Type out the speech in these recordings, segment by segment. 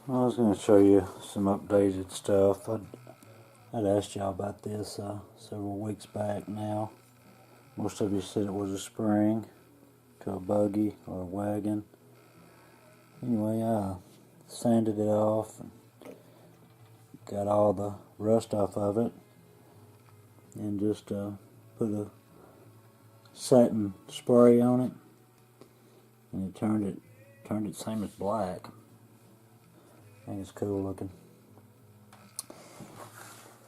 I was going to show you some updated stuff. I'd asked y'all about this several weeks back now. Most of you said it was a spring to a buggy or a wagon. Anyway, I sanded it off and got all the rust off of it, and just put a satin spray on it, and it turned it same as black. I think it's cool looking.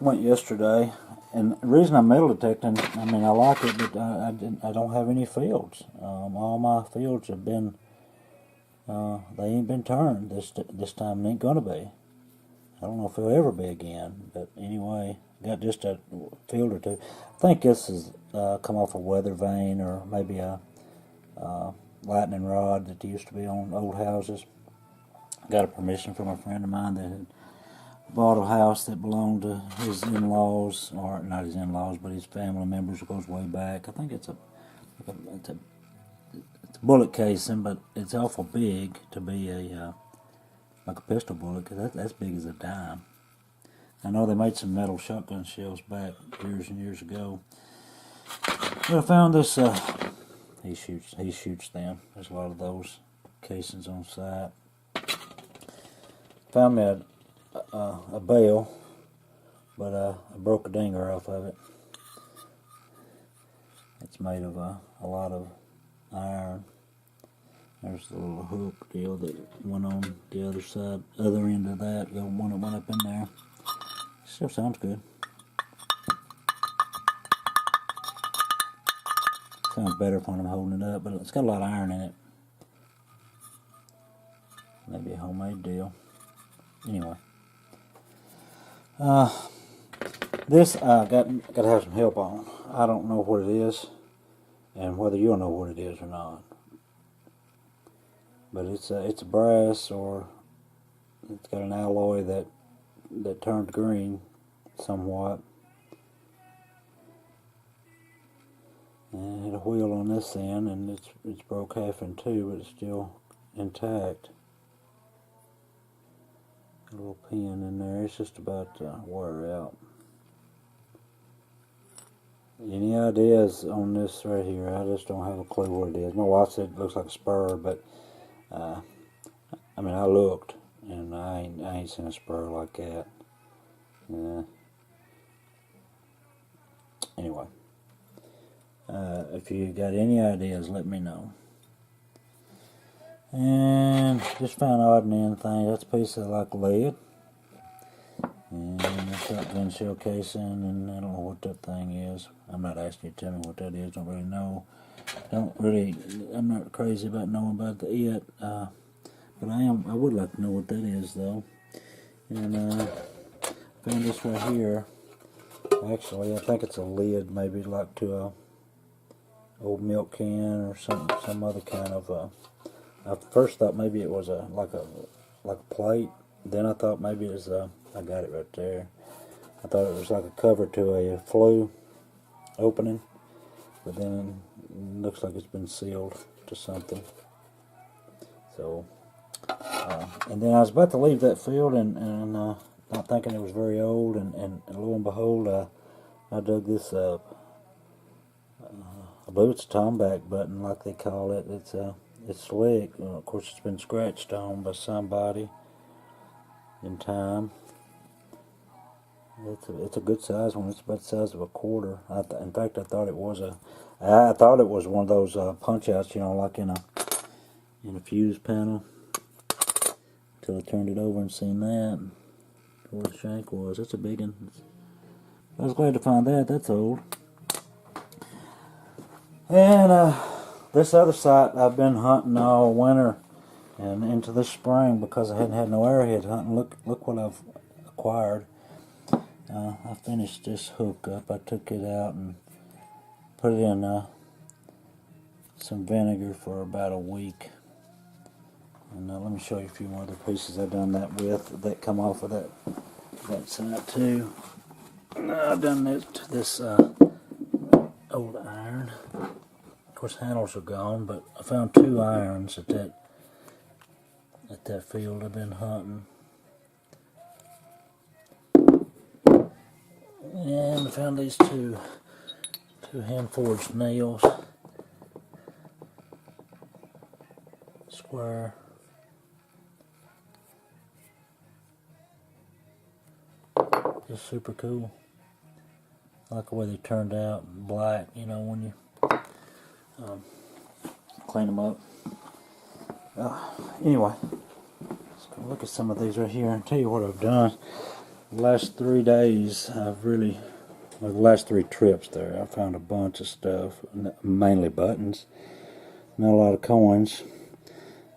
Went yesterday, and the reason I'm metal detecting, I mean, I like it, but I don't have any fields. All my fields have been, they ain't been turned. This time it ain't gonna be. I don't know if it'll ever be again, but anyway, got just a field or two. I think this is come off a weather vane, or maybe a lightning rod that used to be on old houses. Got a permission from a friend of mine that had bought a house that belonged to his in-laws, or not his in-laws, but his family members. It goes way back. I think it's a bullet casing, but it's awful big to be a like a pistol bullet, because that's big as a dime. I know they made some metal shotgun shells back years and years ago. But I found this. He shoots them. There's a lot of those casings on site. Found me a bale, but I broke a dinger off of it. It's made of a lot of iron. There's the little hook deal that went on the other side, other end of that. The one that went up in there. Still sounds good. Sounds better when I'm holding it up, but it's got a lot of iron in it. Maybe a homemade deal. Anyway, this I got to have some help on. I don't know what it is, and whether you'll know what it is or not. But it's a brass, or it's got an alloy that turned green somewhat. And it had a wheel on this end, and it's broke half in two, but it's still intact. A little pin in there. It's just about to wear out. Any ideas on this right here? I just don't have a clue what it is. My wife said it looks like a spur, but I mean, I looked, and I ain't seen a spur like that. Anyway, if you got any ideas, let me know. And just found an odd and end thing. That's a piece of like lead, and a shotgun shell casing, and I don't know what that thing is. I'm not asking you to tell me what that is. Don't really know. I'm not crazy about knowing about that yet. But I would like to know what that is, though. And found this right here. Actually, I think it's a lid, maybe like to a old milk can or some other kind of. I first thought maybe it was like a plate. Then I thought maybe it was I got it right there. I thought it was like a cover to a flue opening, but then it looks like it's been sealed to something. So, and then I was about to leave that field, and not thinking it was very old, and lo and behold, I dug this up. I believe it's a tomback button, like they call it. It's slick. Of course, it's been scratched on by somebody in time. It's a good size one. It's about the size of a quarter. In fact, I thought it was one of those punch outs, like in a fuse panel. Until I turned it over and seen that, where the shank was. That's a big one. I was glad to find that. That's old. And this other site I've been hunting all winter and into this spring because I hadn't had no arrowhead hunting. Look what I've acquired. I finished this hook up. I took it out and put it in some vinegar for about a week. And let me show you a few more other pieces I've done that with that come off of that side too. I've done this old iron. Of course, handles are gone, but I found two irons at that field I've been hunting. And I found these two hand forged nails. Square. Just super cool. I like the way they turned out, black, you know, when you clean them up. Anyway, let's go look at some of these right here and tell you what I've done. The last 3 days, the last 3 trips there, I found a bunch of stuff, mainly buttons, not a lot of coins.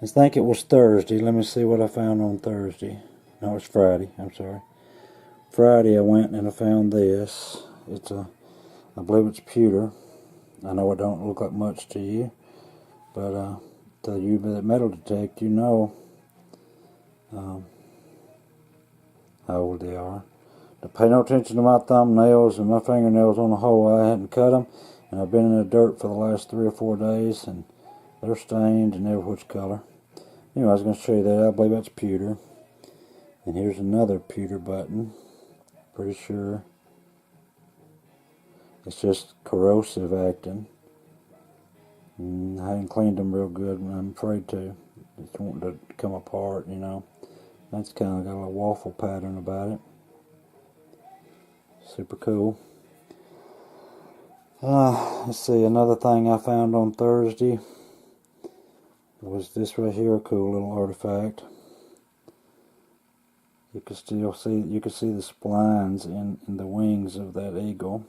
I think it was Thursday. Let me see what I found on Thursday. No, it's Friday. I'm sorry. Friday I went and I found this. I believe it's pewter. I know it don't look like much to you, but to you that metal detect, you know how old they are. To pay no attention to my thumbnails and my fingernails on the hole. I hadn't cut them, and I've been in the dirt for the last 3 or 4 days, and they're stained and every which color. Anyway, I was going to show you that. I believe that's pewter. And here's another pewter button. Pretty sure it's just corrosive acting. And I haven't cleaned them real good, and I'm afraid to. It's wanting to come apart, you know. That's kind of got a little waffle pattern about it. Super cool. Let's see, another thing I found on Thursday was this right here, a cool little artifact. You can still see, the splines in the wings of that eagle.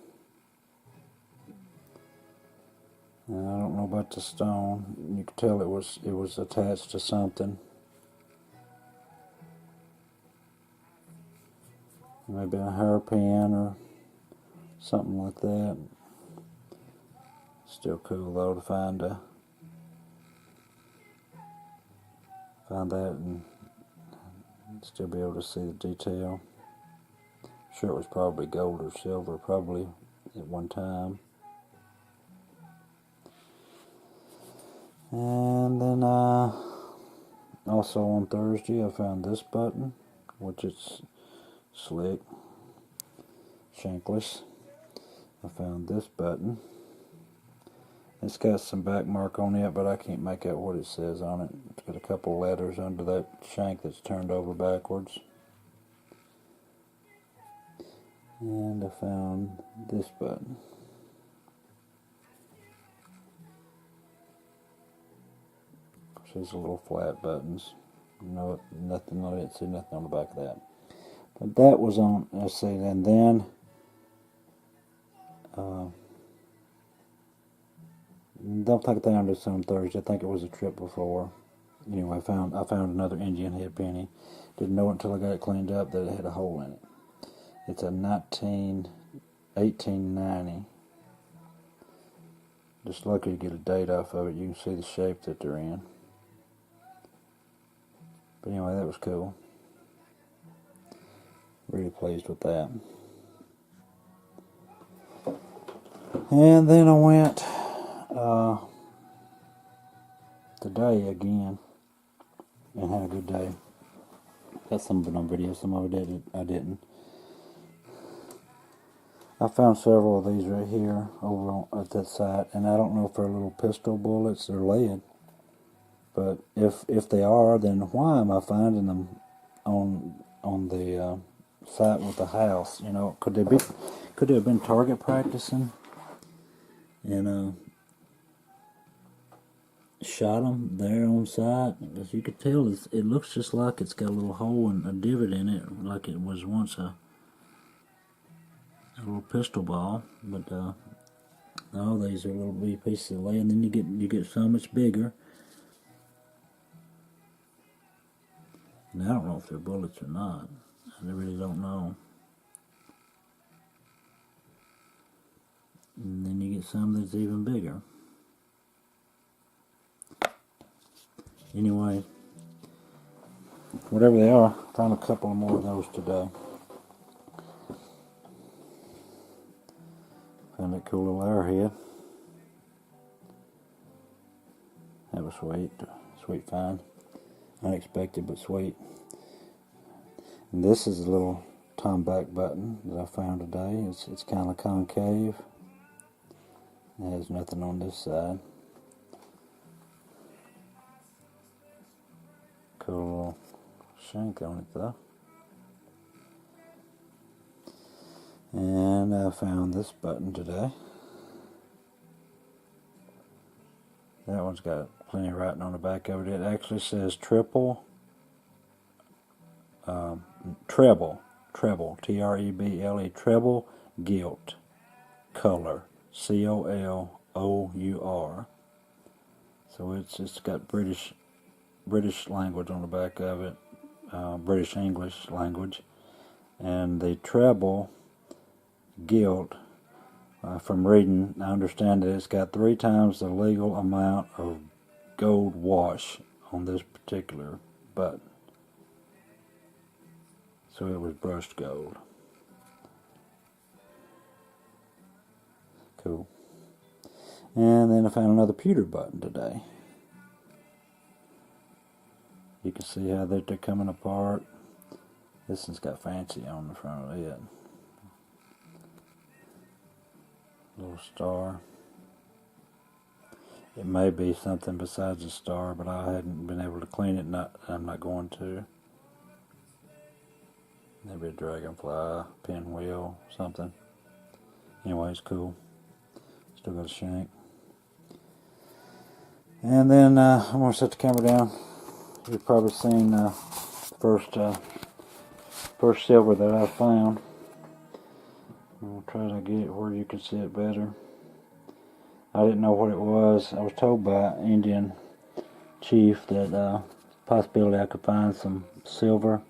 And I don't know about the stone. You could tell it was attached to something. Maybe a hairpin or something like that. Still cool though to find that and still be able to see the detail. Sure, it was probably gold or silver, probably at one time. And then also on Thursday I found this button, which is slick, shankless. I found this button. It's got some back mark on it, but I can't make out what it says on it. It's got a couple letters under that shank that's turned over backwards. And I found this button. These are little flat buttons. No, nothing. I didn't see nothing on the back of that. But that was on. Let's see. And then don't think I found this on Thursday. I think it was a trip before. Anyway, I found another Indian head penny. Didn't know it until I got it cleaned up that it had a hole in it. It's a 1890. Just lucky to get a date off of it. You can see the shape that they're in. But anyway, that was cool. Really pleased with that. And then I went today again and had a good day. Got some of it on video, some of it I didn't. I found several of these right here over at that site, and I don't know if they're little pistol bullets or lead. But if they are, then why am I finding them on the site with the house? You know, could they have been target practicing and shot them there on site? As you could tell, it looks just like it's got a little hole and a divot in it, like it was once a little pistol ball. But all these are little bitty pieces of lead, and then you get so much bigger. And I don't know if they're bullets or not. I really don't know. And then you get some that's even bigger. Anyway, whatever they are, I found a couple more of those today. Found that cool little arrowhead. That was sweet. Sweet find. Unexpected but sweet. And this is a little Tomback button that I found today. It's kind of concave. It has nothing on this side. Cool shank on it though. And I found this button today. That one's got plenty of writing on the back of it. It actually says treble, T-R-E-B-L-E, treble gilt color, C-O-L-O-U-R. So it's got British language on the back of it, British English language, and the treble gilt. From reading, I understand that it's got 3 times the legal amount of gold wash on this particular button. So it was brushed gold. Cool. And then I found another pewter button today. You can see how they're coming apart. This one's got fancy on the front of it. Little star. It may be something besides a star, but I hadn't been able to clean it. I'm not going to. Maybe a dragonfly, pinwheel, something. Anyway, it's cool. Still got a shank. And then I'm going to set the camera down. You've probably seen first silver that I found. I'll try to get it where you can see it better. I didn't know what it was. I was told by an Indian chief that possibility I could find some silver.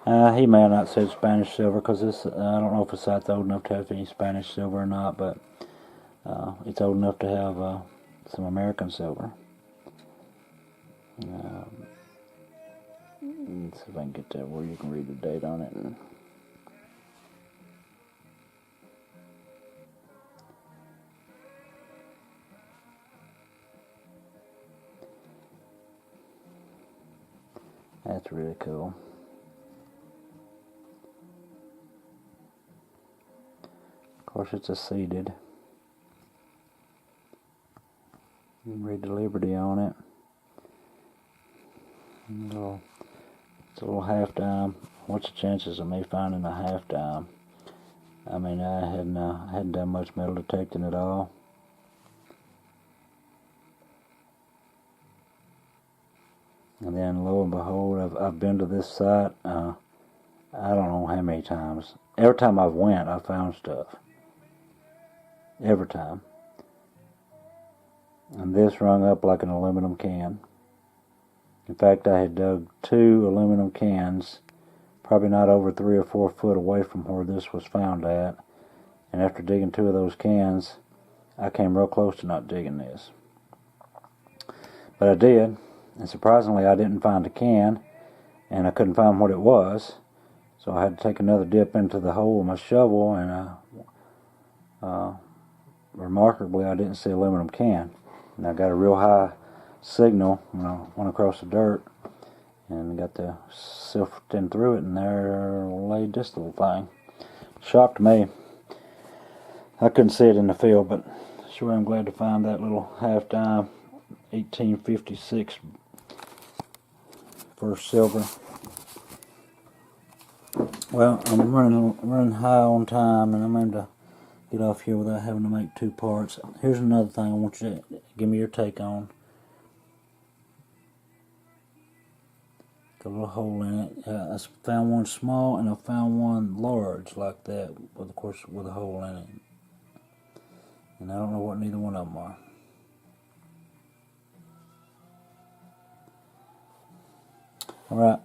He may have not said Spanish silver, because this I don't know if it's old enough to have any Spanish silver or not, but it's old enough to have some American silver. Let's see if I can get that where you can read the date on it. That's really cool. Of course, it's a seated. You can read the Liberty on it. It's a little half dime. What's the chances of me finding a half dime? I mean, I hadn't done much metal detecting at all. And then, lo and behold, I've been to this site, I don't know how many times. Every time I've went, I found stuff. Every time. And this rung up like an aluminum can. In fact, I had dug 2 aluminum cans, probably not over 3 or 4 foot away from where this was found at. And after digging 2 of those cans, I came real close to not digging this. But I did. And surprisingly, I didn't find a can, and I couldn't find what it was, so I had to take another dip into the hole with my shovel, and remarkably, I didn't see a aluminum can. And I got a real high signal when I went across the dirt, and got to sifting through it, and there laid this little thing. Shocked me. I couldn't see it in the field, but sure I'm glad to find that little half dime 1856 first silver. Well, I'm running high on time, and I'm going to get off here without having to make 2 parts. Here's another thing I want you to give me your take on. Got a little hole in it. I found one small, and I found one large like that, with, of course, with a hole in it. And I don't know what neither one of them are. Alright.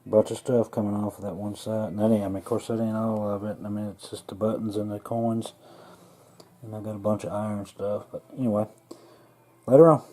Bunch of stuff coming off of that one side. And that ain't, I mean, of course, that ain't all of it. I mean, it's just the buttons and the coins. And I got a bunch of iron stuff. But anyway, later on.